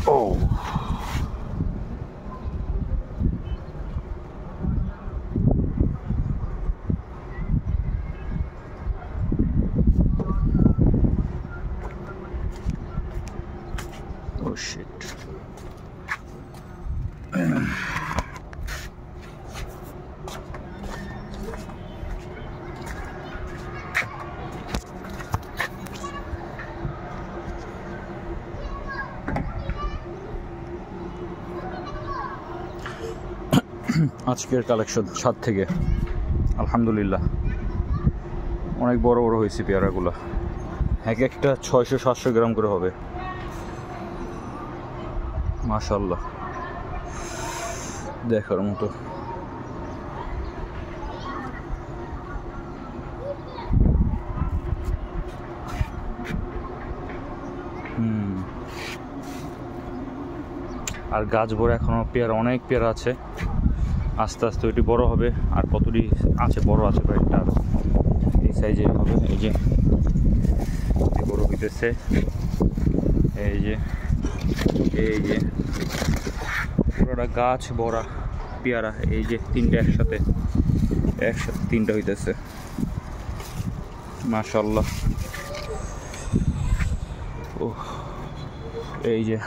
Oh. Oh shit. আজকের collection ছাদ থেকে আলহামদুলিল্লাহ অনেক বড় বড় হয়েছে পেয়ারাগুলো, এক একটা 600-700 গ্রাম করে হবে। মাশাআল্লাহ, দেখার মতো। আর গাছ ভরে এখনো পেয়ারা, অনেক পেয়ারা আছে, আস্তে আস্তে ওইটি বড় হবে। আর কতটি আছে, বড় আছে কয়েকটা, এই সাইজে হবে। এই যে বড় হইতেছে, এই যে পুরোটা গাছ ভরা পেয়ারা। এই যে তিনটা একসাথে তিনটা হইতেছে, মাশাআল্লাহ। ও এই যে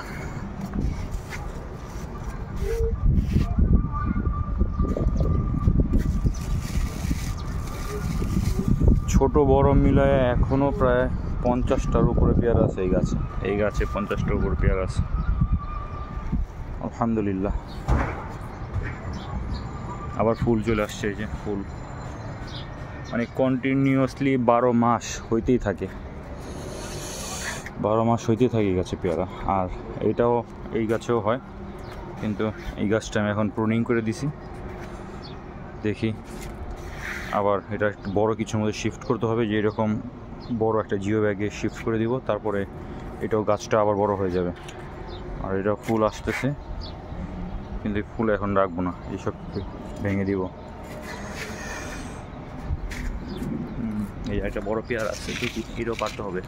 ছোট বড় মিলায় এখনো প্রায় 50টার উপরে পেয়ারা আছে এই গাছে 50টার উপরে পেয়ারা আছে আলহামদুলিল্লাহ। আবার ফুল চলে আসছে, এই যে ফুল, মানে কন্টিনিউয়াসলি 12 মাস হইতেই থাকে, 12 মাস হইতেই থাকে এই গাছে পেয়ারা। আর এইটাও এই গাছেও হয়, কিন্তু এই গাছটা আমি এখন প্রুনিং করে দিছি। দেখি আবার এটা একটু বড় কিছুর মধ্যে শিফট করতে হবে, যে এরকম বড় একটা জিও ব্যাগে শিফট করে দিব, তারপরে এটাও গাছটা আবার বড় হয়ে যাবে। আর এটা ফুল আসতেছে, কিন্তু এই ফুল এখন রাখবো না, এইসব ভেঙে দিব। এই একটা বড় পেয়ারা আছে, দেখি এটাও পারতে হবে।